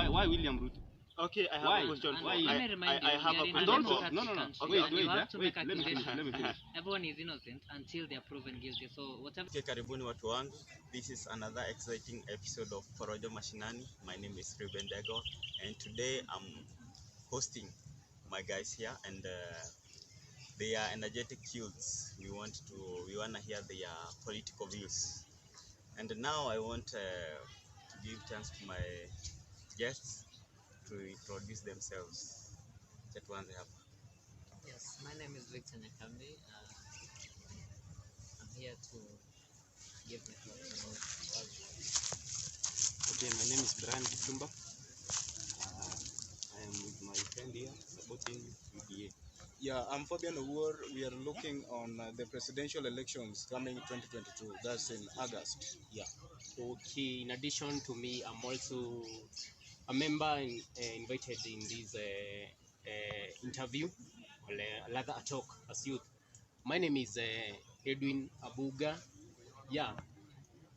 Why William Ruto? Okay, I have Why? a question. Why? I have a And question. also, no, wait, let me finish. Everyone is innocent until they are proven guilty. So whatever. Okay, karibuni watu wangu. This is another exciting episode of Porojo Mashinani. My name is Ruben Dego, and today I'm hosting my guys here, and they are energetic youths. We wanna hear their political views. And now I want to give chance to my guests to introduce themselves. Yes, my name is Victor Nyakambi. I'm here to give my thoughts about all this. Okay, my name is Brian Kisumba. I am with my friend here supporting UDA. Yeah, I'm Fabian Owuor. We are looking on the presidential elections coming 2022. That's in August. Yeah. Okay, in addition to me, I'm also a member invited in this interview, or rather a talk as youth. My name is Edwin Abuga. Yeah,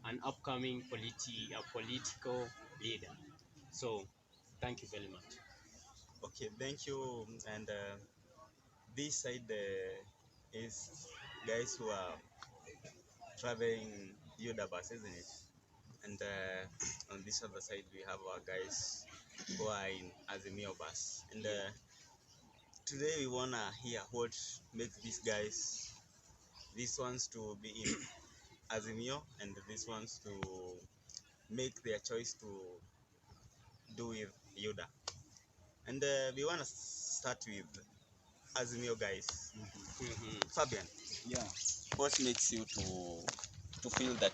an upcoming political leader. So, thank you very much. Okay, thank you. And this side is guys who are traveling Yoda bus, isn't it? And on this other side, we have our guys who are in Azimio bus. And today we wanna hear what makes these ones to be in Azimio, and these ones to make their choice to do with Yoda. And we wanna start with Azimio guys. Fabian, Yeah. what makes you to feel that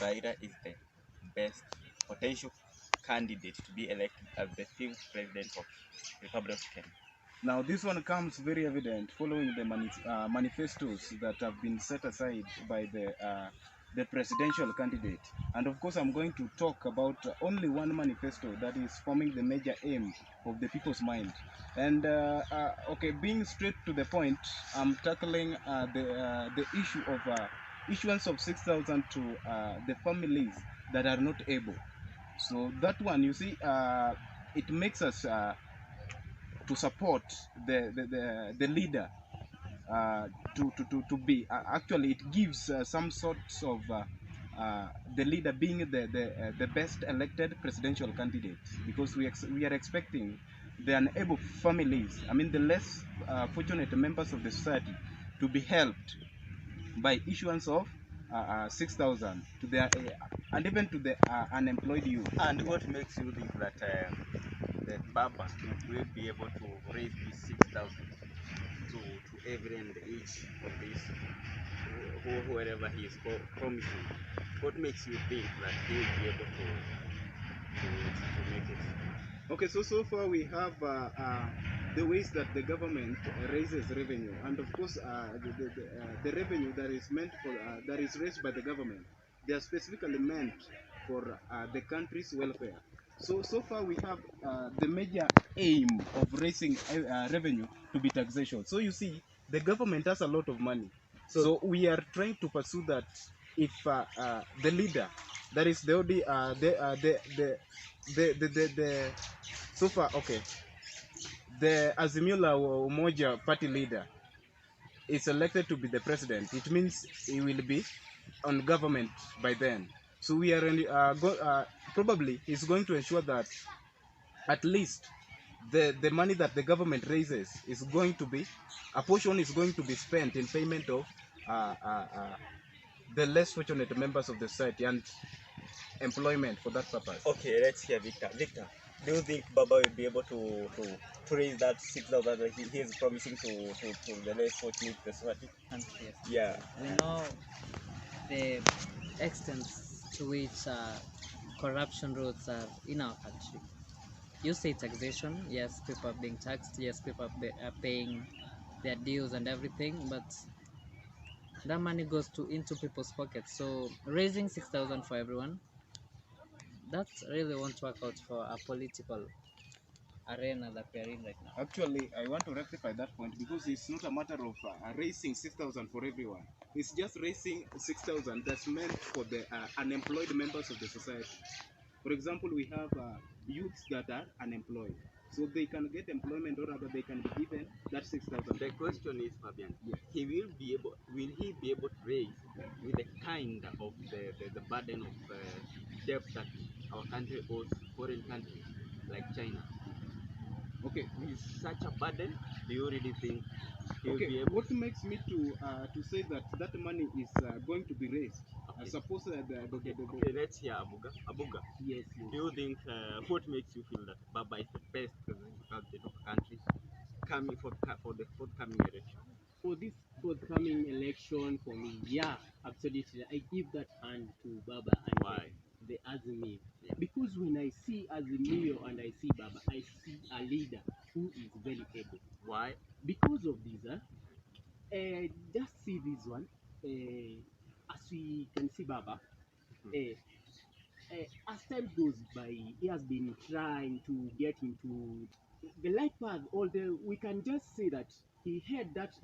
Raila is the best potential candidate to be elected as the 5th president of the Republic of Kenya? Now, this one comes very evident following the manifestos that have been set aside by the presidential candidate. And of course, I'm going to talk about only one manifesto that is forming the major aim of the people's mind. And okay, being straight to the point, I'm tackling the issue of issuance of 6,000 to the families that are not able. So that one, you see, it makes us to support the leader to be actually it gives some sorts of the leader being the best elected presidential candidate, because we are expecting the unable families, I mean the less fortunate members of the society, to be helped by issuance of 6,000 to the and even to the unemployed youth. And what makes you think that that Baba will be able to raise this 6,000 to every and each of these, whoever he is promising? What makes you think that he will be able to make it? Okay, so far we have the ways that the government raises revenue, and of course the revenue that is meant for that is raised by the government, they are specifically meant for the country's welfare. So far we have the major aim of raising revenue to be taxation. So you see, the government has a lot of money. So we are trying to pursue that. If the leader, that is the so far, okay, the Azimio la Umoja party leader is elected to be the president, it means he will be on government by then. So we are probably he's going to ensure that at least the money that the government raises is going to be, a portion is going to be spent in payment of the less fortunate members of the society and employment for that purpose. Okay, let's hear Victor. Victor, do you think Baba will be able to raise that 6,000 that he is promising to the less fortunate society? Country, yes. Yeah. We know the extent to which corruption roads are in our country. You say taxation, yes, people are being taxed, yes, people are paying their dues and everything, but that money goes into people's pockets. So raising 6,000 for everyone, that really won't work out for a political arena that we are in right now. Actually, I want to rectify that point, because it's not a matter of raising 6,000 for everyone. It's just raising 6,000 that's meant for the unemployed members of the society. For example, we have youths that are unemployed, so they can get employment, or rather they can be given that 6,000. The question is, Fabian, Yes. will he be able to raise with the kind of the burden of debt that our country owes foreign countries like China? Okay. With such a burden, do you really think he will be Okay, able? what makes me to say that that money is going to be raised? Okay. Suppose Okay, let's hear Abuga. Abuga, Yes, do you think what makes you feel that Baba is the best presidential candidate of the country coming for the forthcoming election? for this forthcoming election, for me, yeah, absolutely. I give that hand to Baba and Why? the Azimio. Yeah. Because when I see Azimio and I see Baba, I see a leader who is very able. Why? Because of this, just see this one. As we can see Baba, as time goes by, he has been trying to get into the life path. Although we can just say that he had that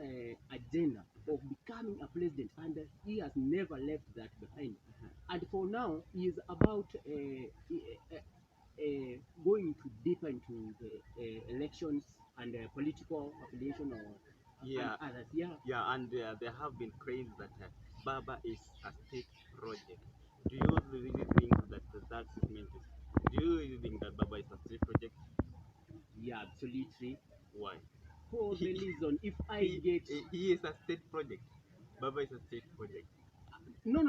agenda of becoming a president, and he has never left that behind. And for now, he is about going to deeper into the elections and political affiliation or Yeah. and others. Yeah, Yeah, and there have been claims that Baba is a state project. Do you really think that that statement is? Do you really think that Baba is a state project? yeah, absolutely. Why? For the reason, if I He, get he is a state project. Baba is a state project. no.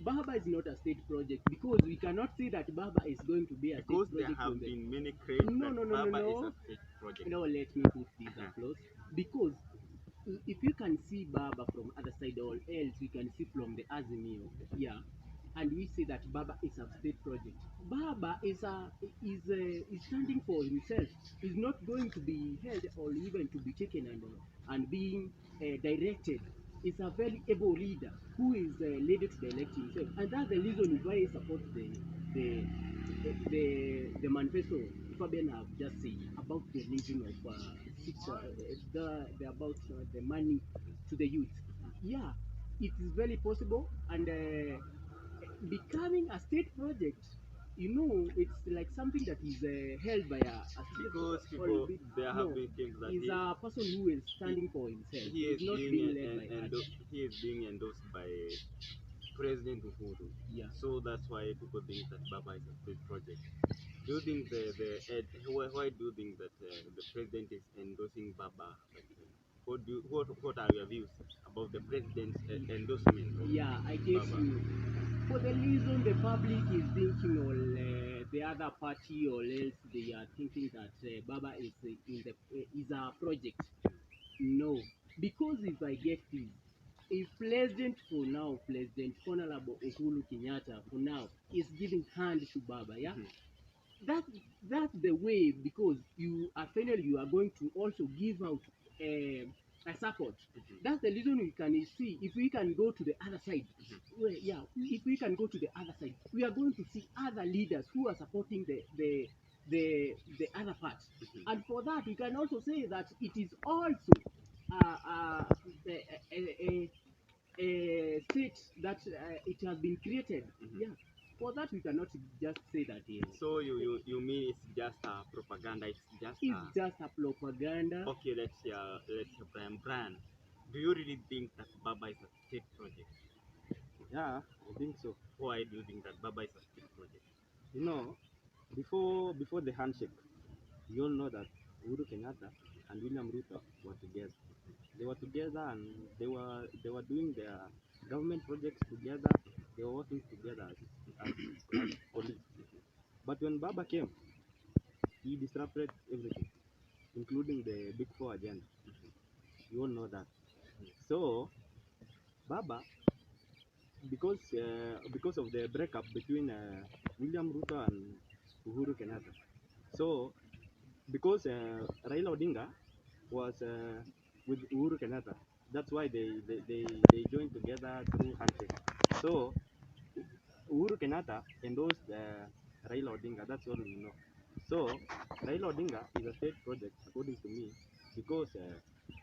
Baba is not a state project because we cannot say that Baba is going to be a Because state there project. have When the, been many claims no, that no, no, no, Baba is a no. state project. No, let me put this Uh-huh. applause because if you can see Baba from other side or else we can see from the Azimio, yeah, and we say that Baba is a state project. Baba is standing for himself. Is not going to be held or even to be taken and being directed. Is a very able leader who is ready to direct himself, and that's the reason why I support the the manifesto Fabian have just said about the raising of the about the money to the youth. Yeah, it is very possible, and becoming a state project, you know, it's like something that is held by a state Because or people, there have no, been claims that is a person who is standing for himself. he He is is not being being led by others. he is being endorsed by President Uhuru. Yeah. So that's why people think that Baba is a state project. Do you think why do you think that the president is endorsing Baba? Like, what are your views about the president's endorsement of Yeah, I get Baba? you. For the reason the public is thinking, or the other party, or else they are thinking that Baba is is a project. No, because if I get this, if President for now, President Honorable Uhuru Kenyatta for now is giving hand to Baba, yeah, Mhm. that that's the way because you are finally you are going to also give out a support. That's the reason we can see if we can go to the other side. Well, yeah, if we can go to the other side, we are going to see other leaders who are supporting the other part. And for that, we can also say that it is also a, a state that it has been created. Yeah. For that, we cannot just say that So you mean it's just a propaganda? it's just a propaganda. Okay. Let's hear Brian. Brian, do you really think that Baba is a state project? Yeah, I think so. Why do you think that Baba is a state project? You know, before the handshake, you all know that Uhuru Kenyatta and William Ruto were together. They were together and they were doing their government projects together. They were working together as colleagues. But when Baba came, he disrupted everything, including the Big Four agenda. You all know that. So Baba, because of the breakup between William Ruto and Uhuru Kenyatta. So because Raila Odinga was with Uhuru Kenyatta, that's why they joined together through handshake. So Uhuru Kenyatta endorsed Raila Odinga. That's all we know. So Raila Odinga is a state project, according to me, because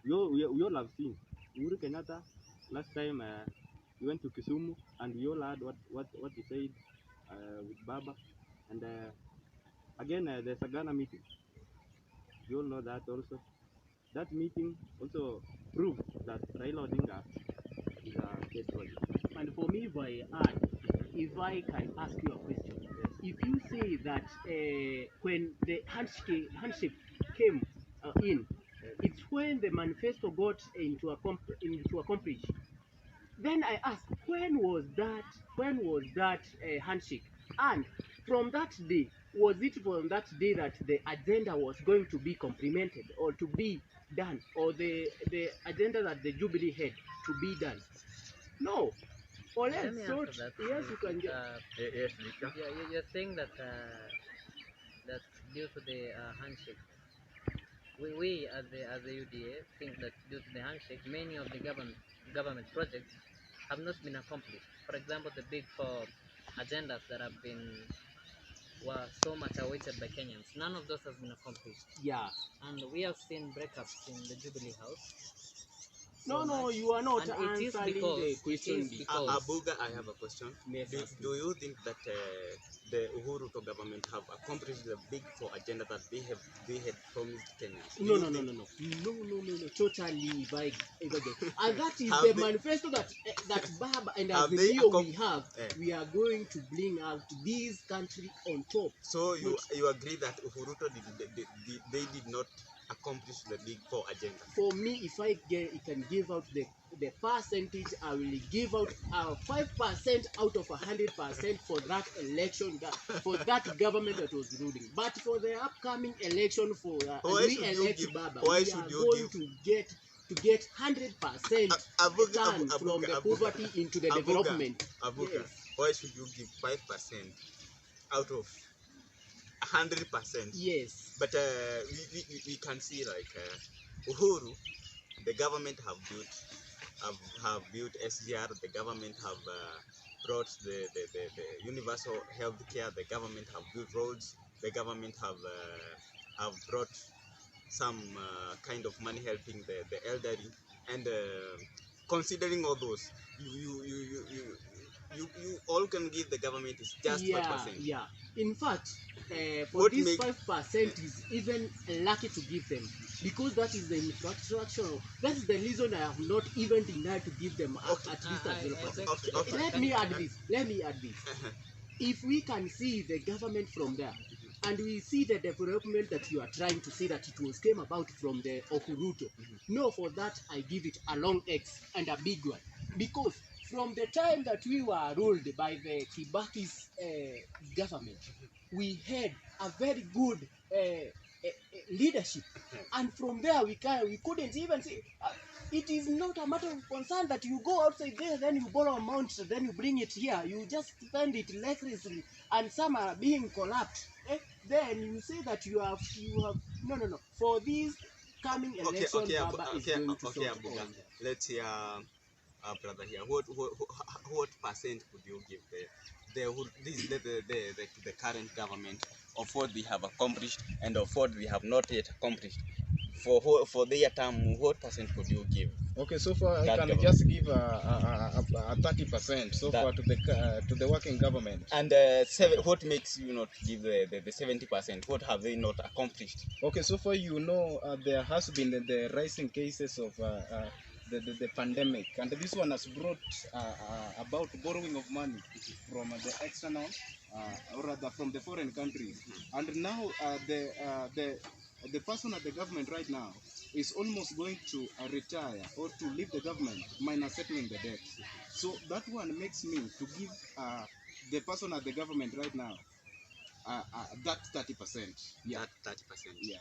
we all have seen Uhuru Kenyatta last time he went to Kisumu, and we all heard what he said with Baba. And again, the Sagana meeting. You all know that also. That meeting also proved that Raila Odinga is a state project. And for me, if I can ask you a question, if you say that when the handshake came in, it's when the manifesto got into accomplish. Then I ask, when was that? When was that handshake? And from that day, was it from that day that the agenda was going to be complemented or to be done, or the agenda that the Jubilee had to be done? No. Or Let else, me so answer that. yes, you can get. Yes, Victor. You're saying that that due to the handshake, we as the UDA think that due to the handshake, many of the government projects have not been accomplished. For example, the big four agendas that have been were so much awaited by Kenyans. None of those has been accomplished, Yeah. and we have seen breakups in the Jubilee House. No, So no, much. you are not And it is answering because the question. Abuga, I have a question. Yes, Do, ask me. do you think that the Uhuru Ruto government have accomplished the big four agenda that they had promised Kenyans? Do No, you no, no, think- no, no, no. Totally, if I get. And that is Have the they- manifesto that Baba and Have they Azimio accom- we have. Eh. We are going to bring out this country on top. So you Not- you agree that Uhuru Ruto they did not accomplish the big four agenda? For me, if I can give out the percentage, I will give out 5% out of 100% for that election, for that government that was ruling. But for the upcoming election, for Why we should you elect give- Baba, why we should are you going give- to get 100% turn from the Abuga, poverty into the Abuga, development. Abuga, Yes. why should you give 5% out of 100%? Yes. But we can see like Uhuru, the government have built SGR, the government have brought the universal health care, the government have built roads, the government have brought some kind of money helping the elderly, and considering all those, you all can give the government is just 5%. Yeah. In fact, for What this make- 5% is even lucky to give them, because that is the infrastructure. That is the reason I have not even denied to give them Okay. at least I at 0%. Okay, okay. Let me add this. If we can see the government from there, and we see the development that you are trying to say that it was came about from the Okuruto, no, for that I give it a long X and a big one, because from the time that we were ruled by the Kibaki's government, we had a very good leadership, and from there we couldn't even see. It is not a matter of concern that you go outside there, then you borrow amount, then you bring it here. You just spend it recklessly, and some are being collapsed. Then you say that you have no. For this coming election, Baba is going to okay, sort Abuga. all. Let's hear our brother here. What percent would you give the current government of what they have accomplished and of what they have not yet accomplished? For their term, what percent could you give? Okay, so far I That can government. just give a 30% so That- far to the working government. And what makes you not give the 70%? What have they not accomplished? Okay, so far there has been the rising cases of the pandemic, and this one has brought about borrowing of money from the external, or rather from the foreign countries. And now the person at the government right now is almost going to retire or to leave the government minus settling the debt. So that one makes me to give the person at the government right now that 30%. Yeah, That 30%. yeah.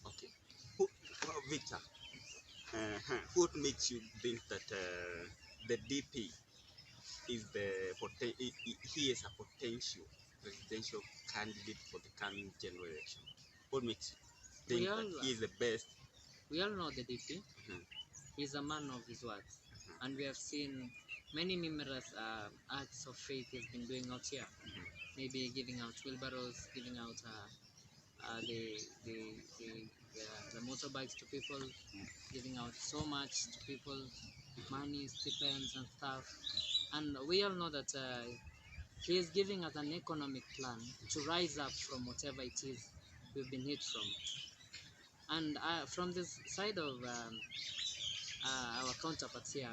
Okay. Victor, what makes you think that the DP is he is a potential presidential candidate for the coming general election? What makes you think that he is the best? We all know the DP. Mhm. He's a man of his words, and we have seen many numerous acts of faith he's been doing out here. Maybe giving out wheelbarrows, giving out the, the, the, the motorbikes to people, giving out so much to people, money, stipends and stuff. And we all know that He is giving us an economic plan to rise up from whatever it is we've been hit from. And from this side of our counterparts here,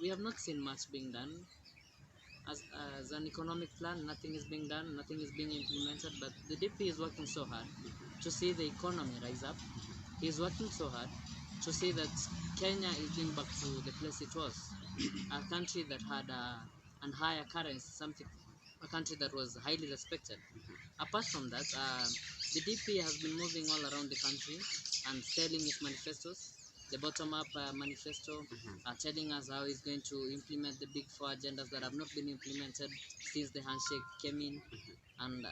we have not seen much being done. As an economic plan, nothing is being done, nothing is being implemented, but the DP is working so hard to see the economy rise up. He is working so hard to see that Kenya is going back to the place it was, a country that had an higher currency, a country that was highly respected. Apart from that, the DP has been moving all around the country and selling its manifestos. The bottom-up manifesto telling us how he's going to implement the big four agendas that have not been implemented since the handshake came in. And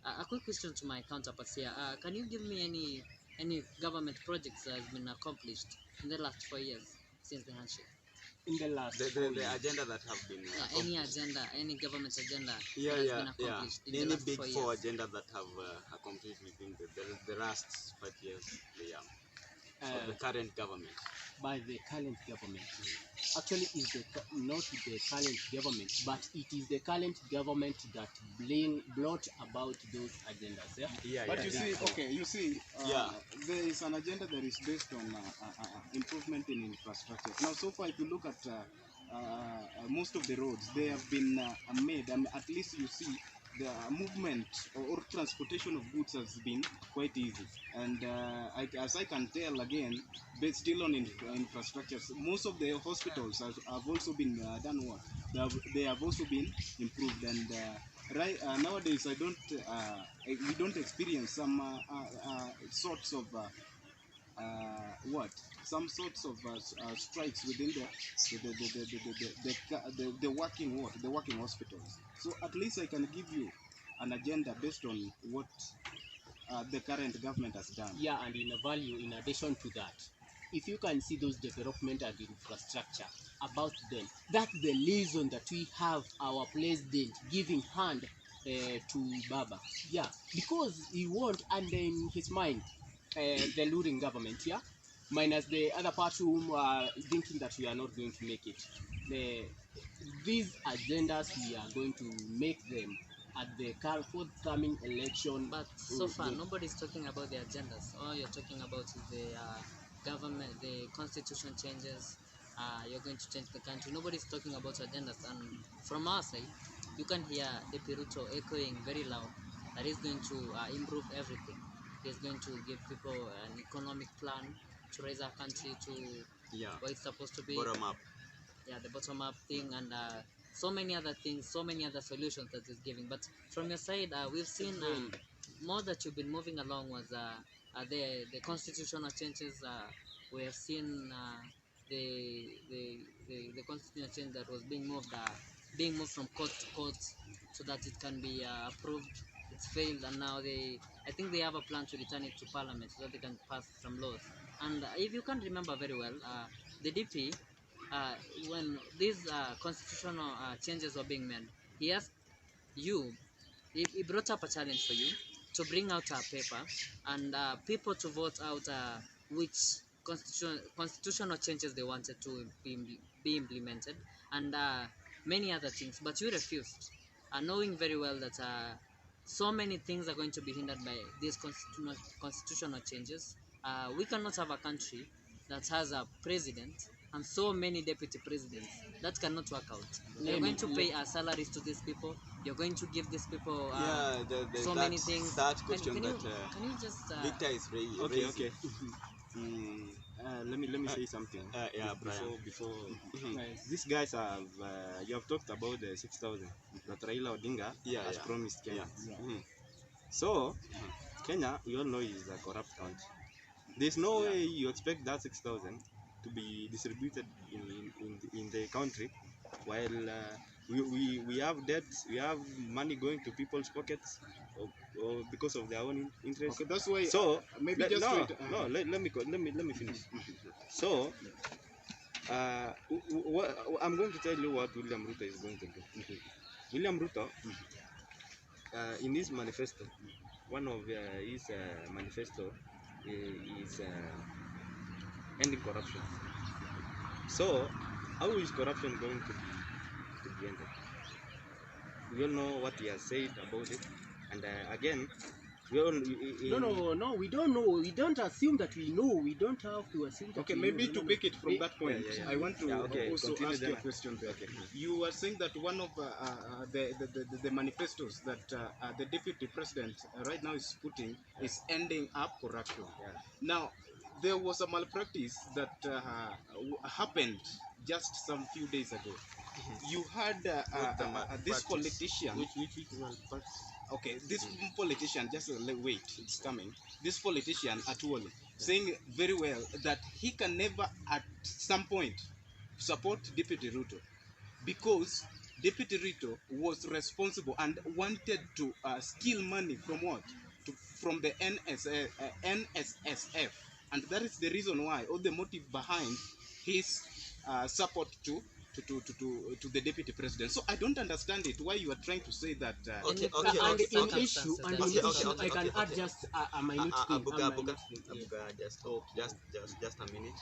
a quick question to my counterparts here: can you give me any government projects that has been accomplished in the last 4 years since the handshake? In the last The agenda that have been Any agenda, any government agenda yeah, that has yeah, been accomplished in the Any last big 4 four years? agenda that have accomplished within the last 5 years, of the current government. by the current government. Actually, not the current government, but it is the current government that brought about those agendas. Yeah. Yeah, But yeah, you yeah. see, okay, you see, Yeah. there is an agenda that is based on improvement in infrastructure. Now, so far, if you look at most of the roads, they have been made, and at least you see the movement or transportation of goods has been quite easy. And as I can tell again, but still on infrastructures, most of the hospitals have also been done what? They have also been improved. And nowadays, we don't experience some sorts of some sorts of strikes within the working hospitals. So at least I can give you an agenda based on what the current government has done. Yeah, and in a value, in addition to that, if you can see those development and infrastructure about them, that's the reason that we have our president giving hand to Baba. Yeah, because he want, and in his mind, the ruling government, yeah, minus the other part who are thinking that we are not going to make it. These agendas, we are going to make them at the forthcoming election. But so far, nobody's talking about the agendas. All you're talking about is the government, the constitution changes. You're going to change the country. Nobody's talking about agendas. And from our side, you can hear the Piruto echoing very loud that he's going to improve everything. He's going to give people an economic plan to raise our country to what it's supposed to be. Bottom up. Yeah, the bottom up thing, and so many other things, so many other solutions that is giving. But from your side, we've seen more that you've been moving along was the constitutional changes. We have seen the constitutional change that was being moved from court to court so that it can be approved. It's failed, and now I think they have a plan to return it to parliament so that they can pass some laws. And if you can remember very well, the DP, when these constitutional changes were being made, he asked you, he brought up a challenge for you to bring out a paper and people to vote out which constitutional changes they wanted to be implemented, and many other things. But you refused, knowing very well that so many things are going to be hindered by these constitutional changes. We cannot have a country that has a president and so many deputy presidents. That cannot work out. You're going to pay salaries to these people. You're going to give these people so many things. That question can that you just Victor is raising. Okay, okay. Let me say something. Yeah, Brian. Before these guys have you have talked about the 6,000 that Raila Odinga has promised Kenya. Yeah. So Kenya, you all know, is a corrupt country. There's no way you expect that 6,000 to be distributed in the country while we have debt, we have money going to people's pockets or because of their own interest. Okay, that's why. So maybe just no, wait. no. Let me finish. So I'm going to tell you what William Ruto is going to do. William Ruto, in his manifesto, one of his manifesto is ending corruption. So how is corruption going to be ended? we all know what he has said about it, and again, we all. No, we don't know. We don't assume that we know. We don't have to assume that Okay, we maybe know. to pick it from that point, yeah. I want to Yeah, okay, also continue ask you a then. question there. Okay. You were saying that one of the manifestos that the deputy president right now is putting is ending up corruption. Yes. Now, there was a malpractice that happened just some few days ago. You had What's the this malpractice? politician. Which one first? Okay, this politician, just wait, it's coming. This politician, Atuoli, saying very well that he can never at some point support Deputy Ruto because Deputy Ruto was responsible and wanted to steal money from what? From the NSSF. And that is the reason why, or the motive behind his support to the deputy president. So I don't understand it. Why you are trying to say that? Okay, And okay, And okay, in okay. issue, and Okay, in okay, issue, okay, I can add just a minute thing. Abuga, a minute thing, yeah. just a minute.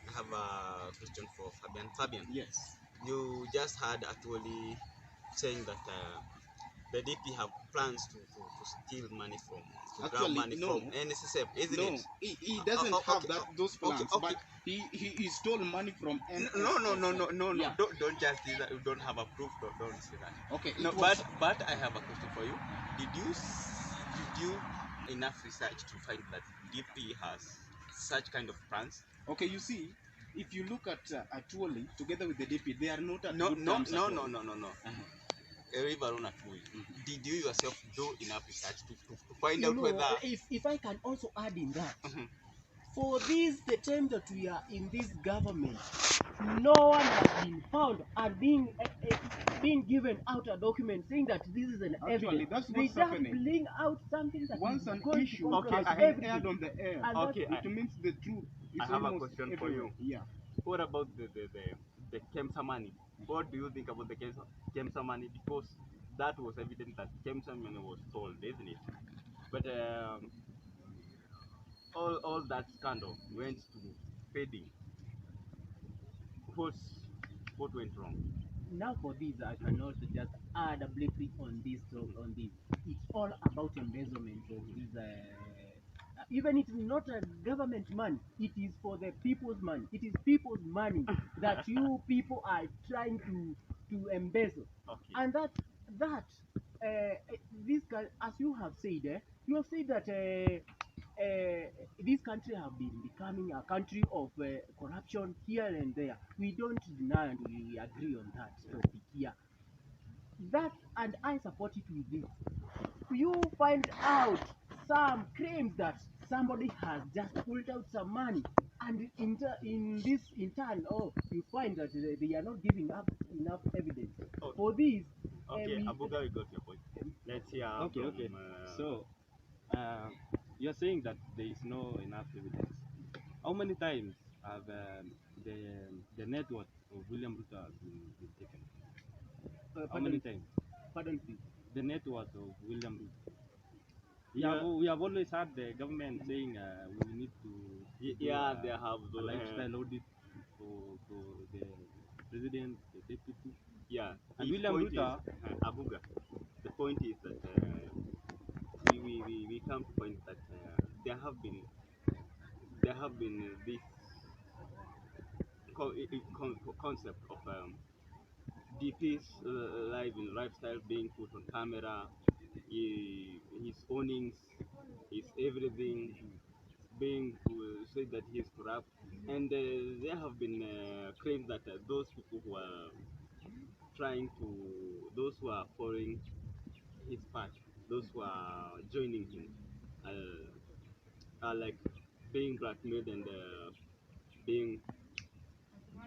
I have a question for Fabian. Fabian, Yes. you just had actually saying that the DP have plans to steal money from, to grab Actually, money no. from NSSF, isn't No, it? he doesn't Okay, have those plans, okay. but he stole money from No. Yeah. Don't just say that you don't have a proof. Don't say that. Okay, No, it was, but I have a question for you. Did you enough research to find that DP has such kind of plans? okay, you see, if you look at Atuoli together with the DP, they are not at No. good terms at all. River Onatui. Did you yourself do enough research to find You out know, whether if I can also add in that, Mhm. for this, the time that we are in this government, no one has been found and being given out a document saying that this is an Actually, evidence. that's They what's just happening. bring out something that Once is an going issue to compromise has everything. been aired on the air, And Okay, it means the truth is I have a almost question for everywhere. you. Yeah. What about the KEMSA money? What do you think about the KEMSA money? Because that was evident that KEMSA money was stolen, isn't it? But all that scandal went to fading. What went wrong? Now for this, I can also just add a briefly on this. On this, it's all about embezzlement of this. Even it's not a government money, it is for the people's money. It is people's money that you people are trying to embezzle, Okay. and that this as you have said, you have said that. This country have been becoming a country of corruption here and there. We don't deny and we agree on that topic here. That, and I support it with this. You find out some claims that somebody has just pulled out some money, and in turn, oh, you find that they are not giving up enough evidence. Okay. For this, Okay, Abuga, we got your point. Let's hear Okay, from, okay. So, you're saying that there is no enough evidence. How many times have the net worth of William Ruto has been taken? How many times? Pardon, please. The net worth of William Ruto. We have always had the government saying we need to do yeah, they have a the lifestyle audit for the president, the deputy. Yeah, And the William point Ruto, is, Abuga, the point is that we come to point that there have been this concept of DP's live in lifestyle being put on camera, his earnings, his everything being said that he is corrupt, and there have been claims that those people who are those who are following his path, those who are joining him, are like being blackmailed and being.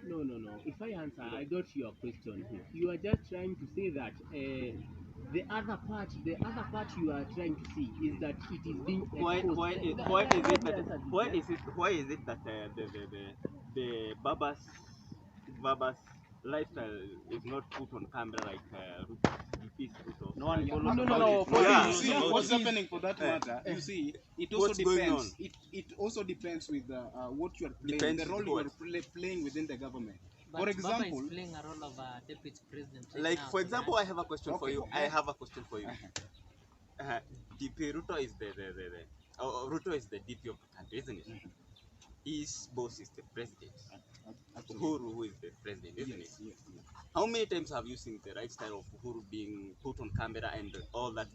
No. If I answer, I got your question here. You are just trying to say that the other part you are trying to see is that it is being exposed. Why is it that the Baba's lifestyle is not put on camera like DP's Ruto? no one Yeah. follows No, about no, it. for Yeah. You see, About what's it. happening for that matter, you see, it also What's going depends. It also depends with what you are playing, Depends the role with you what? are playing within the government. But For Baba example, is playing a role of a deputy president right Like, now, for example, I have a question for Okay, you. I yeah. have a question for you. DP Ruto is Ruto is the DP of the country, isn't it? His boss is the president. Actually, Uhuru, who is the president, isn't yes, it? yes, yes. How many times have you seen the lifestyle of Uhuru being put on camera and all that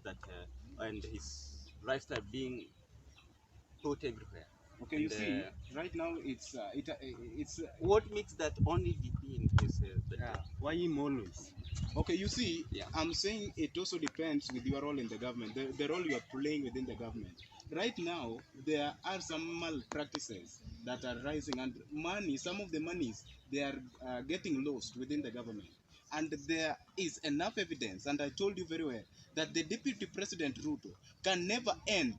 and his lifestyle being put everywhere? Okay, you And see, right now it's what makes that only DP in this? Yeah. Why him always? okay. You see, Yeah. I'm saying it also depends with your role in the government, the role you are playing within the government. Right now, there are some malpractices that are rising, and money, some of the monies, they are getting lost within the government. And there is enough evidence, and I told you very well, that the Deputy President Ruto can never end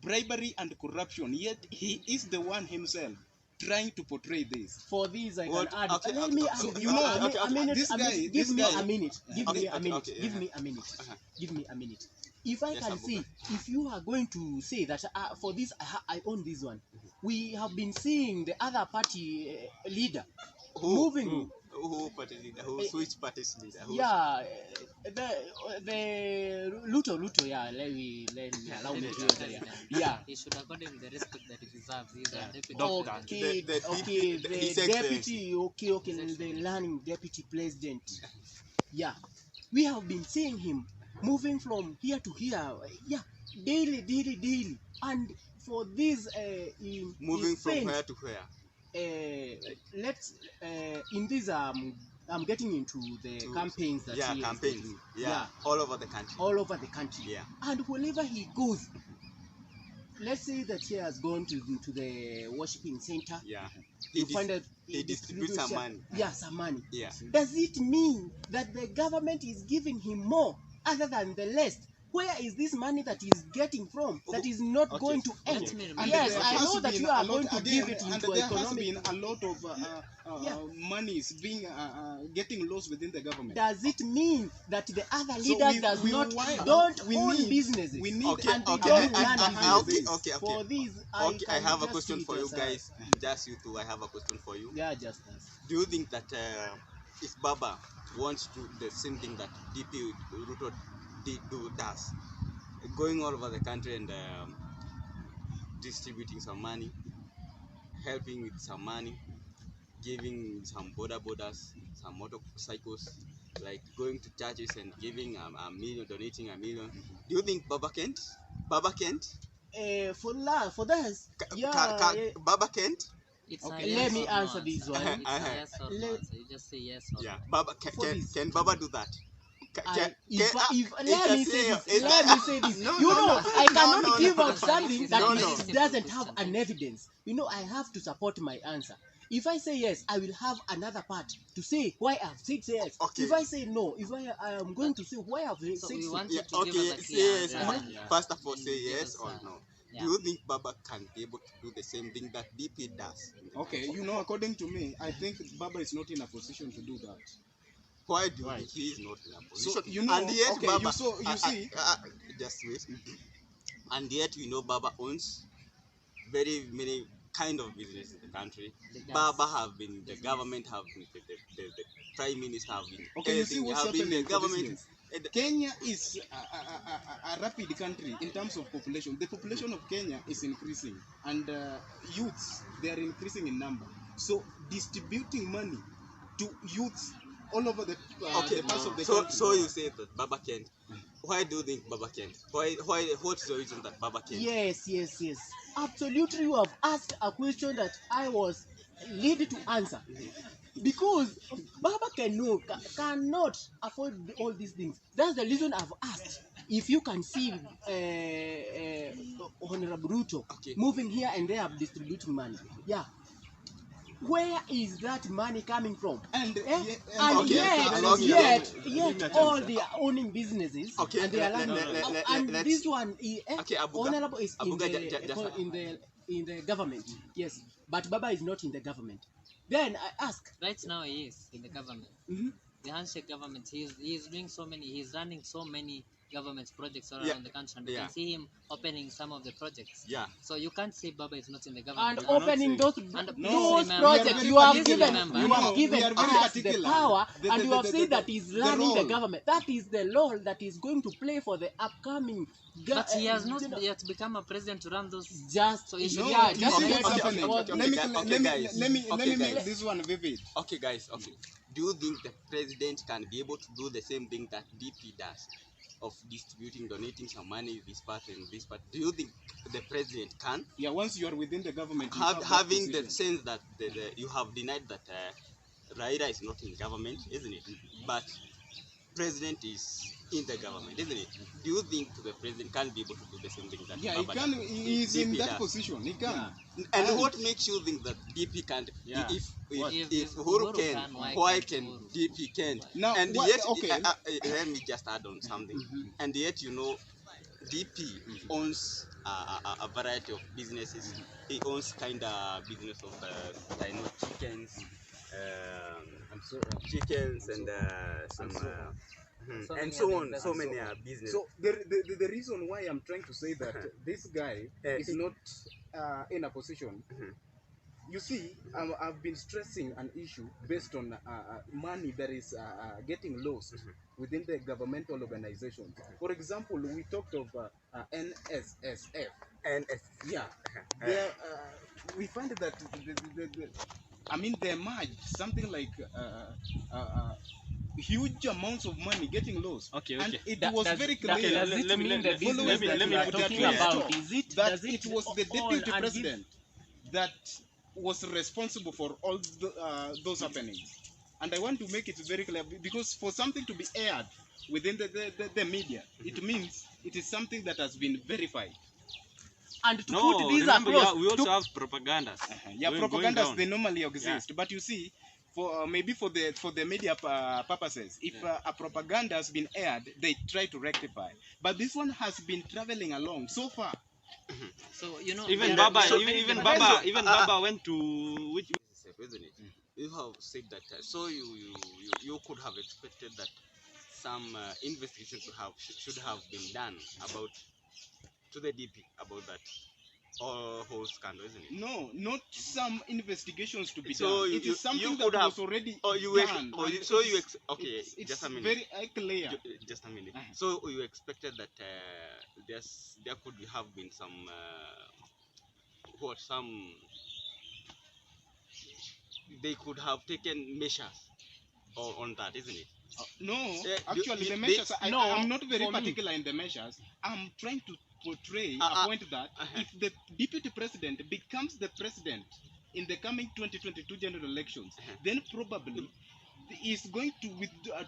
bribery and corruption, yet he is the one himself trying to portray this. For this, I can What? add. Okay, Let okay, me okay, add. so- you know, a minute. this guy- give this me guy- a minute. Give Okay, me a okay, minute. okay, Give yeah. me a minute. Uh-huh. Give me a minute. If I Yes, can Abuka. see, if you are going to say that for this, I own this one. We have been seeing the other party leader moving. Who party leader? Who Eh, which party's leader? Who- Yeah, the Luto, yeah. Let me allow me to Deputy use that. president. Yeah. He should accord him the respect that he deserves. He's a deputy Doctor. president. Okay, The okay, DP, the His Excellency. deputy, okay, the learning deputy president. Yeah, we have been seeing him moving from here to here. Yeah, daily, and for this, Moving is from spent, where to where? let's in this I'm getting into the To- campaigns that Yeah, he is campaigns. doing. Yeah, all over the country. all over the country. Yeah. And wherever he goes, let's say that he has gone to the worshiping center. Yeah. You He find dis- that he distributes some share- money. Yeah, some money. Yeah. Does it mean that the government is giving him more other than the rest? Where is this money that he's getting from that is not Okay. going to end? Let me And remind Yes, there I has know that been you a are lot- going to again, give it and into there has economic. been a lot of Yeah. monies being getting lost within the government. Does it mean that the other So leaders we- does we not want- don't we own need- businesses? we need Okay, and they okay, don't I- run I- businesses. okay, okay. For this, Okay, I can have a just question keep for it you aside. guys. Just you two, I have a question for you. Yeah, just as. Do you think that if Baba wants to do the same thing that DP Ruto does, going all over the country and distributing some money, helping with some money, giving some borders, some motorcycles, like going to churches and giving a million, donating a million. Do you think Baba can't? Baba can't? For this, yeah. Baba can't? It's Okay, a let yes me or no answer this one. It's a yes or no Let- answer. You just say yes or Yeah. no. Baba For this. can Baba do that? Let me say this. No, You no, know, no. I cannot No, no, give no. out something that No, is- no. doesn't have an evidence. You know, I have to support my answer. If I say yes, I will have another part to say why I've said yes. Okay. If I say no, if I am going to say why I've said So we so. want Yeah, you to give okay, us a say clear yes. answer. Yeah. First of all, And say give yes us, or no. yeah. Do you think Baba can be able to do the same thing that DP does? Okay, you know, according to me, I think Baba is not in a position to do that. Why do you Why? think he is not in a So position? you know, and yet okay, Baba, you see, just wait. And yet we know Baba owns very many kind of business in the country. The gas. Baba have been the government, have been the prime minister, have been okay, you see everything, what's have been the happening for government. business. And- Kenya is a rapid country in terms of population. The population of Kenya is increasing, and youths, they are increasing in number. So distributing money to youths all over the Okay, parts of the so country. so you say that Baba can't. Why do you think Baba can't? Why what is the reason that Baba can't? Yes. Absolutely, you have asked a question that I was led to answer. Because Baba cannot afford all these things. That's the reason I've asked. If you can see Honorable Ruto Okay. moving here and there distributing money, yeah. Where is that money coming from? And And Okay, yet, along your yet all they are owning businesses Okay, and they are let- running. let- let- And let's- this one, Okay, Abuga. Honorable is Abuga, in the government, yes, but Baba is not in the government. Then I ask, Right now he is in the government. mhm, The handshake government. He's doing so many. He's running so many government projects all Yeah, around the country, and you yeah. can see him opening some of the projects. Yeah. So you can't say Baba is not in the government. And opening those And No, those remember- projects, we you are have very given particular. you No, have we given are very us the particular. power, The- and the- you have the- said the- that is the running the role. government. That is the role that is going to play for the upcoming. But he has not you know, yet become a president to run those. just So you should No, yeah, you just see let what's us- happening. what- Let me guys. let me Okay, make guys. this one vivid. Okay, guys. Okay. Do you think the president can be able to do the same thing that DP does, of distributing, donating some money this part and this part? Do you think the president can, Yeah, once you are within the government, you have that having the position. sense that you have denied that Raila is not in government, isn't it? But president is in the government, isn't it? Do you think the president can be able to do the same thing that Yeah, he Baba can. does? He is in DP that does? position. He can. And what makes you think that DP can't? Yeah. If If Uhuru Uhuru can, can, why why can can't Uhuru? DP can't? Now, And what- yet, okay. let me just add on something. And yet, you know, DP owns a variety of businesses. He owns kind of business of I know chickens, chickens and some. So And many so other on, so investments. many business. So the reason why I'm trying to say that this guy is not in a position. You see, I've been stressing an issue based on money that is getting lost within the governmental organizations. For example, we talked of NSSF. And Yeah, there, we find that I mean, they merged something like huge amounts of money getting lost. Okay, And okay. it That- was does- very that- clear. does it let me- mean let- the let me- business let me- that let we me are put it talking clear. about? Is it that does it was the own deputy and president that was responsible for all those happenings. And I want to make it very clear because for something to be aired within the media, it means it is something that has been verified. and to No, put this remember, across, we also to- have propagandas. Yeah, going propagandas down. they normally exist, but you see, for maybe for the media purposes, if a propaganda has been aired, they try to rectify. But this one has been traveling along so far. So you know, Even there are- Baba, there are even, many even different- Baba, even Baba went to which? isn't it? You have said that. So you could have expected that some investigation should have been done about to the DP about that whole scandal, isn't it? No, not some investigations to be So done. you- It you- is something you that could have- was already Or you done. and so you it's- okay? it's Just a minute. very clear. Just a minute. Uh-huh. So you expected that there could have been some they could have taken measures on that, isn't it? No, do- actually, the they- measures. no, I'm not very for me. particular in the measures. I'm trying to portray Uh, a point that uh-huh. if the deputy president becomes the president in the coming 2022 general elections, then probably he is going to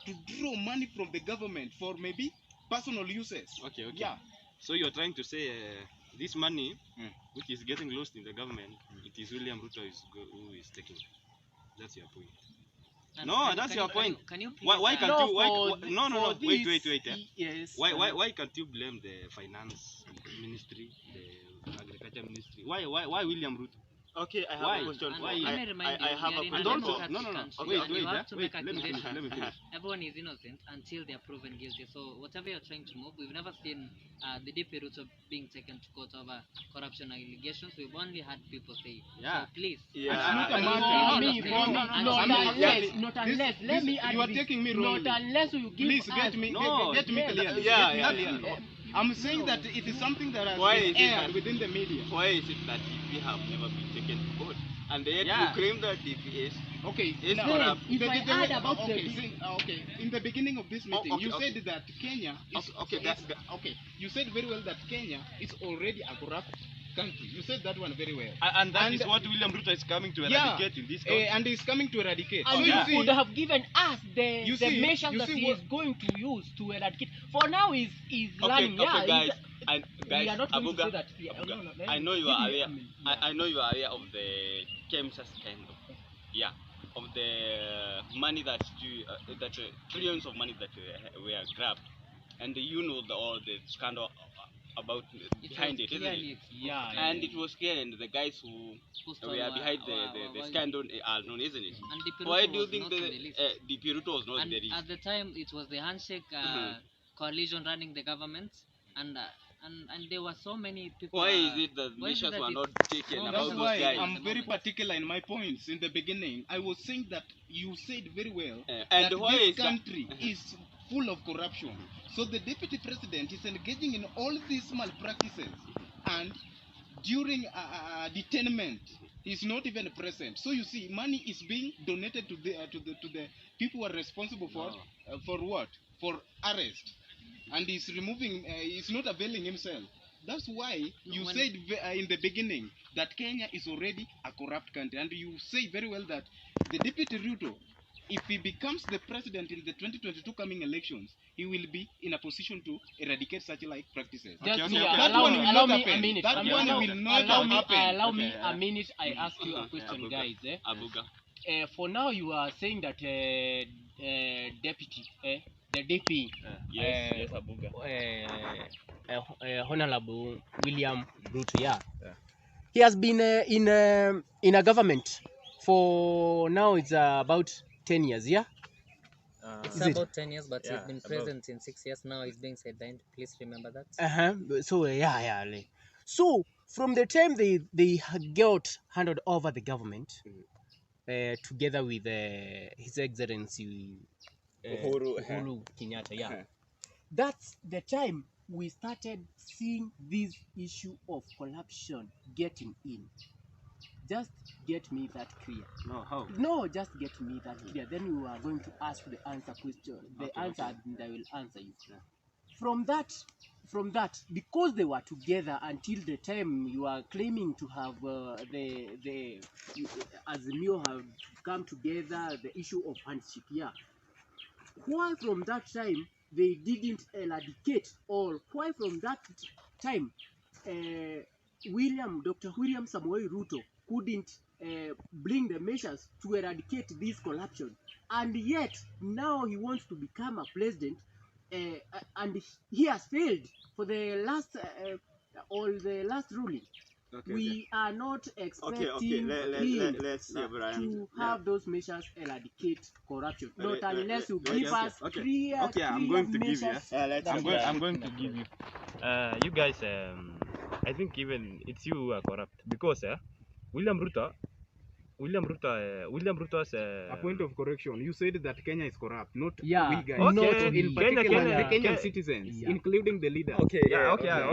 to draw money from the government for maybe personal uses. Okay, okay. Yeah. So you're trying to say this money, Mm. which is getting lost in the government, it is William Ruto who is taking it. That's your point. And No, can- that's can your you- point. Can you please, Why can't No, you? Why, for why, thi- no, no, for no. Wait, this, wait, wait. Yes. Why can't you blame the finance ministry, the agriculture ministry? Why William Ruto? Okay, I have Why? a question. And Why? let me remind you, I have we are a in a And question. also, democratic no, no, no. country, Wait, and wait, you have to wait. make Let me finish. accusations. Let me finish. Everyone is innocent until they are proven guilty. So whatever you're trying to move, we've never seen the DP Ruto being taken to court over corruption allegations. We've only had people say it. Yeah. So please. Yeah. It's not a For matter. me, No, for me, no, no, not no, unless, no. not This- unless. Let this- me add you are this. taking me Not wrongly. unless you give Please us. get me No, get me yes, clearly. yeah, Get me yeah. clearly. I'm saying that it is something that has Why been is it aired that- within the media. Why is it that DP have never been taken to court, and yet Yeah. you claim that DP is? Okay, It's now, corrupt. If I add about the okay, okay. In the beginning of this meeting, okay, you okay. said that Kenya is Okay, okay. You said very well that Kenya is already a corrupt country. You said that one very well. And that And- is what William Ruto is coming to Yeah. eradicate in this country. And he's coming to eradicate. And so you you see, could have given us the You the see- measures you that see he what- is going to use to eradicate. For now, he's Okay, learning. Yeah, okay, guys. we are not going to Abuga, say that. Yeah, Abuga, no, no, let I me- know you give are me- aware. I mean, I know you are aware of the KEMSA scandal. Yeah, of the money that trillions of money that were grabbed, and you know all the scandal about behind was it, isn't clearly it? exposed. Yeah, And it was clear, and the guys who Who stole were wa- behind wa- the wa- scandal are known, isn't it? And DP Why Ruto do you was think not the on the list. DP Ruto was not And there? at the time, it was the handshake Mhm. coalition running the government, and and there were so many people. Why is it that why is it measures that were it- not taken no, about That's measures those were why taken guys? at I'm the very moment. particular in my points. In the beginning, I was saying that you said very well And that why this is that? country is full of corruption. So the deputy president is engaging in all these malpractices, and during detainment, he's not even present. So you see, money is being donated to the people who are responsible for what? For arrest, and he's removing. He's not availing himself. That's why you When- said in the beginning that Kenya is already a corrupt country, and you say very well that the deputy Ruto, if he becomes the president in the 2022 coming elections, he will be in a position to eradicate such like practices. Just okay, here, okay. That allow one me, will allow not me a happen. minute. That Okay, one allow, will not allow me, happen. allow me Okay, a minute. I ask you a Okay, question, Abuga. guys. Abuga. For now, you are saying that deputy, the DP, Yes, Abuga. Honorable William Ruto, he has been in a government for now. It's about 10 years, yeah. It's Is it? about 10 years, but Yeah, he's been about. present in 6 years now. He's being sidelined. Please remember that. So So from the time they got handed over the government, together with His Excellency Uhuru, Uhuru Kenyatta, Uh-huh. that's the time we started seeing this issue of corruption getting in. Just get me that clear. No, how? No, just get me that clear. Then you are going to ask the answer question. The Okay, answer, okay. and I will answer you. Yeah. From that, because they were together until the time you are claiming to have the Azimio have come together, the issue of handshake, why from that time they didn't eradicate, or why from that time Dr. William Samoei Ruto couldn't bring the measures to eradicate this corruption, and yet now he wants to become a president, and he has failed for the last ruling. Okay, We are not expecting okay. him Let's see, Brian. to have those measures eradicate corruption. Not unless you let- give okay, us okay. clear, Okay, I'm clear going to give you, measures. let's that see, will- I'm going to give you. You guys, I think even it's you who are corrupt because William Ruto, William Ruto's A point of correction. You said that Kenya is corrupt, not Yeah, we guys. Okay, not In we. particular, Kenya- the Kenyan Ke- citizens, Yeah. including the leader. Okay, okay.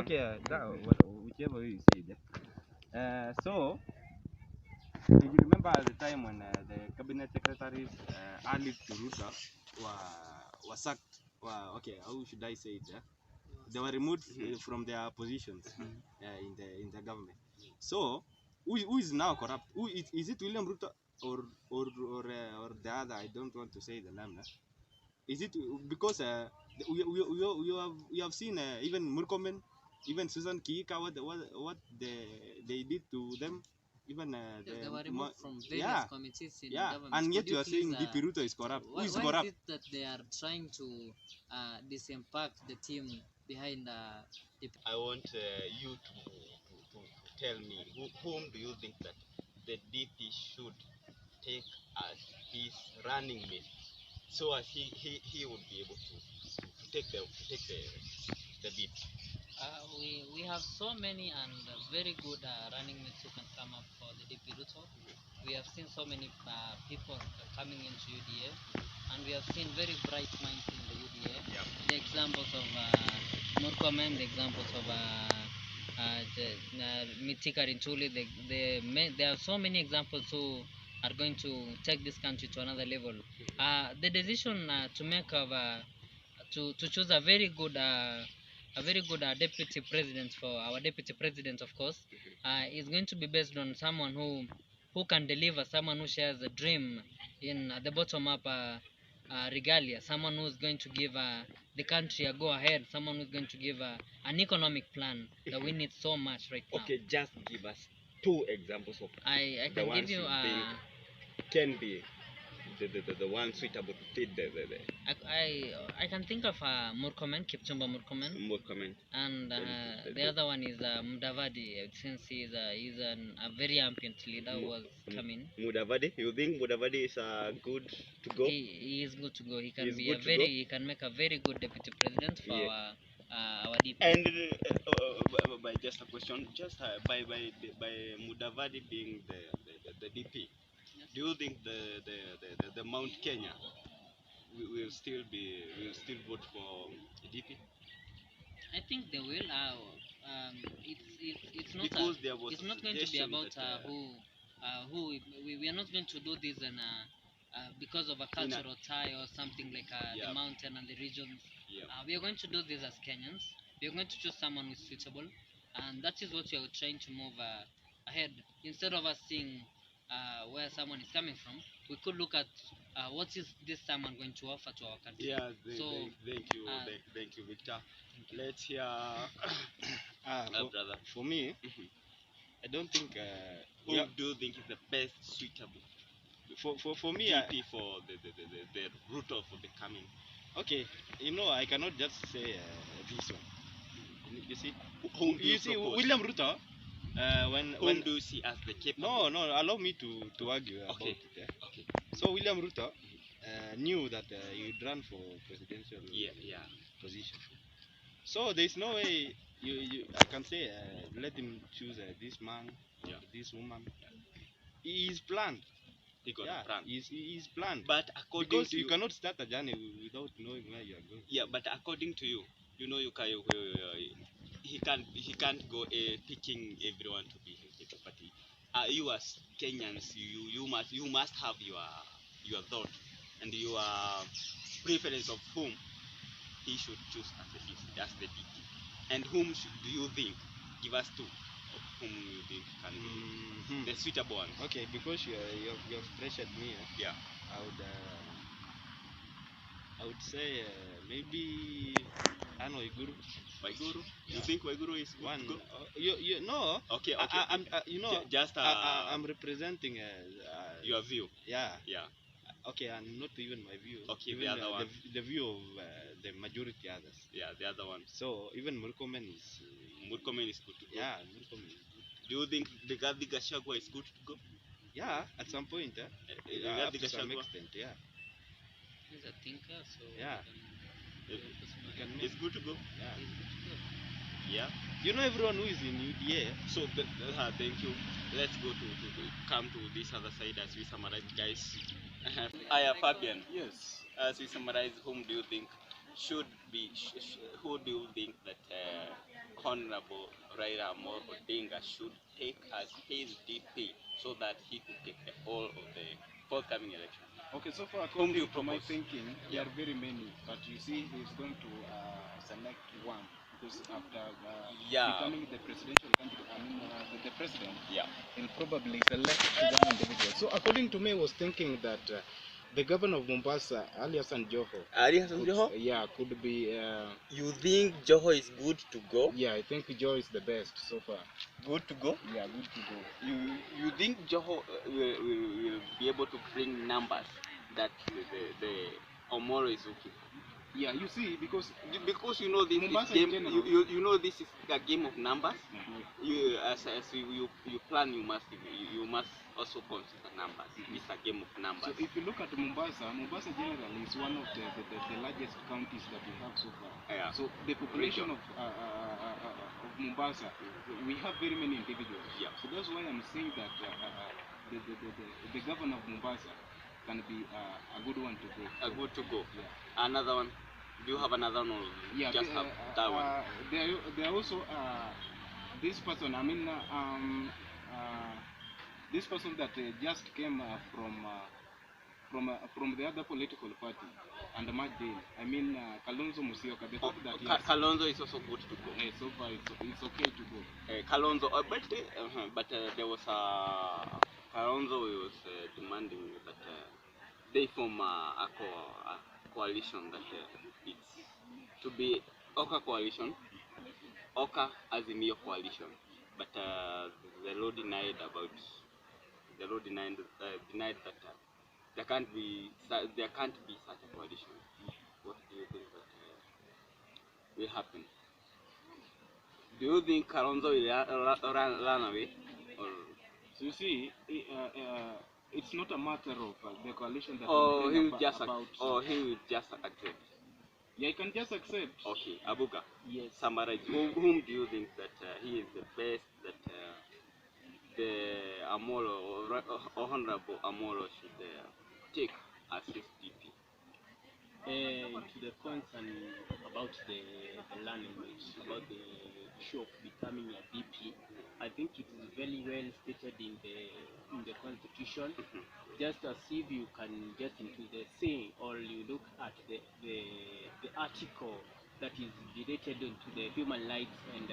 Whichever way you say it. So, if you remember at the time when the cabinet secretaries early to Ruto were sacked, okay, how should I say it? They were removed from their positions in the government. So, who is now corrupt? Is it William Ruto or the other? I don't want to say the name. Is it because we have seen even Murkomen, even Susan Kiika, what they did to them, even They were removed from various yeah, committees in yeah, government. and yet Could you are please, saying DP Ruto is corrupt. Who is why corrupt? is it that they are trying to disimpact the team behind DP? I want you to tell me whom do you think that the DP should take as his running mate, so as he would be able to take the beat. We have so many and very good running mates who can come up for the DP Ruto. We have seen so many people coming into UDA, and we have seen very bright minds in the UDA. Yeah. The examples of Murkomen, the examples of Mitika Rintuli, there are so many examples who are going to take this country to another level. The decision to make of to choose a very good deputy president for our deputy president, of course, is going to be based on someone who can deliver, someone who shares a dream in the bottom up regalia, someone who's going to give the country a go ahead, someone who's going to give an economic plan that we need so much right now. Okay, just give us two examples of I the can ones give you you think can be the one suitable to fit the I can think of Murkomen, Kipchumba Murkomen, more comment. and the other one is Mudavadi, since he's a very ambient leader who was coming. Mudavadi, you think Mudavadi is good to go? He is good to go. He can He is be good a to very go? he can make a very good deputy president for Yeah. our DP. And by just a question, just by Mudavadi being the DP, do you think the Mount Kenya will still vote for DP? I think they will. It's not Because there was it's a not going to be suggestion about that who we are not going to do this in because of a In a- cultural tie or something like Yeah. the mountain and the regions. Yeah. We are going to do this as Kenyans. We are going to choose someone who is suitable, and that is what we are trying to move ahead. Instead of us seeing where someone is coming from, we could look at what is this someone going to offer to our country. Yeah, So, thank you, Victor. thank you. Let's hear brother. For me, Mhm. I don't think. Who Yeah, do you think is the best suitable for me, DP for the route of becoming? okay, I cannot just say this one. You see, Whom do you you see, propose? William Ruto. When Whom do you see as the no, capable? allow me to argue about Okay. it. Okay. So William Ruto knew that he would run for presidential Yeah. position. So there's no way I can say let him choose this man or Yeah. this woman. He is planned. He got Yeah, a plan. he is planned. But according Because to you you, cannot start a journey without knowing where you are going. yeah, but according to you, he can't go picking everyone to be his leader. But you as Kenyans, you must have your thought and your preference of whom he should choose as the DP. And whom do you think? Give us two of whom you think can be Mhm. the suitable one. Okay, because you have pressured me. Yeah. I would say maybe Ano Iguru. Waiguru. You Yeah. think Waiguru is good One. to go? You no. Okay. I'm Just I'm representing your view. yeah. Yeah. Okay, and not even my view. Okay, the even other one. the view of the majority others. Yeah, the other one. So even Murkomen is Murkomen is good to go. yeah, Murkomen is good. Do you think the Rigathi Gachagua is good to go? Yeah, at some point, Rigathi up to some Gachagua extent, yeah. He's a thinker, so Yeah. we can is good to go. Yeah. he's good to go. Yeah. You know everyone who is in UDA. So thank you. Let's go to come to this other side as we summarize, guys. Aya Fabian, Yes. as we summarize, whom do you think should be? Who do you think that Honorable Raila Amolo Odinga should take as his DP so that he could take the whole of the forthcoming election? Okay, so far Whom do you according to my propose? thinking, Yeah. there are very many, but you see, he's going to select one because after Yeah. becoming the presidential candidate, the president, Yeah. he'll probably select one individual. So according to me, I was thinking that the governor of Mombasa, Ali Hassan Joho, Ali Hassan could, Joho? could be. You think Joho is good to go? Yeah, I think Joho is the best so far. Good to go? Yeah, good to go. You think Joho will be able to bring numbers that the Omoro is looking for? Yeah, you see, because Because you know this Mombasa is in game. general. You know this is a game of numbers. You as you plan, you must also consider numbers. It's a game of numbers. So if you look at Mombasa, Mombasa generally is one of the largest counties that we have so far. Yeah. So the population of Mombasa, we have very many individuals. Yeah. So that's why I'm saying that the governor of Mombasa can be a good one to go. Good to go. Yeah. Another one. Do you have another one? Or Yeah. just have that one. There are also this person. I mean, this person that just came from the other political party and Deal. I mean, Kalonzo Musyoka. The fact that he has, Kalonzo is also good to go. so far it's okay to go. Kalonzo, but there was Kalonzo was demanding that they form a coalition that it's to be Oka coalition, Oka Azimio coalition, but the law denied that there can't be such a coalition. What do you think that will happen? Do you think Kalonzo will run away? Or So you see, it's not a matter of the coalition that he I'm will just about. he will just accept. Yeah, I can just accept. Okay, Abuka, Yes. summarize. Whom do you think that he is the best that the Amolo or Honorable Amolo should take as his DP? To the concern about the language, about the issue of becoming a DP, I think it is very well stated in the constitution. Just as if you can get into the thing, or you look at the article that is related to the human rights and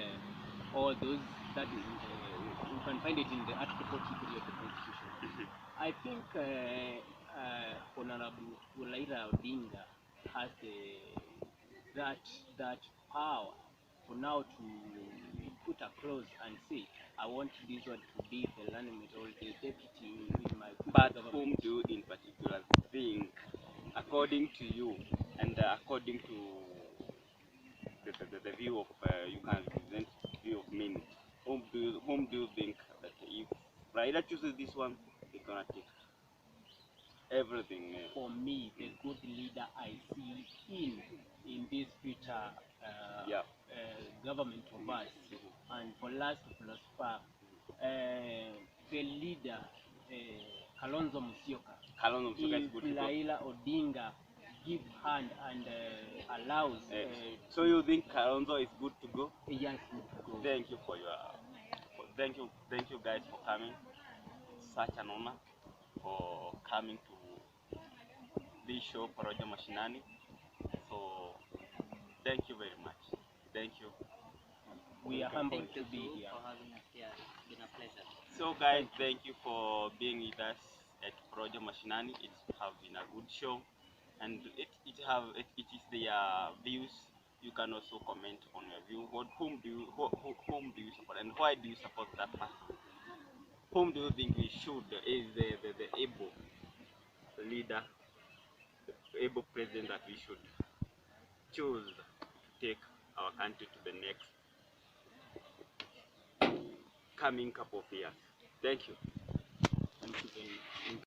all those that is you can find it in the article 43 of the constitution. I think Honorable Raila Odinga has that power for now to put a clause and say, I want this one to be the running mate or the deputy in my But government. whom do you in particular think, according to you and according to the view of you can represent view of many, whom do you think that if Raila chooses this one, he's gonna take everything? For me, the good leader I see in this future Yeah. government of us, and for us to prosper, the leader Kalonzo Musyoka. Kalonzo Musyoka is If good to go. Raila Odinga give hand and allows, So you think Kalonzo is good to go? yes, good to go. Thank you for your thank you guys for coming. Such an honor for coming to this show Porojo Mashinani. So thank you very much. Thank you. We are humbled Thank you to be too here. for having us here. It's been a pleasure. So guys, thank you for being with us at Porojo Mashinani. It have been a good show, and it is their views. You can also comment on your view. Whom do you support, and why do you support that person? Whom do you think we should is the able leader, the able president that we should choose to take our country to the next coming couple of years? Thank you. Thank you very much.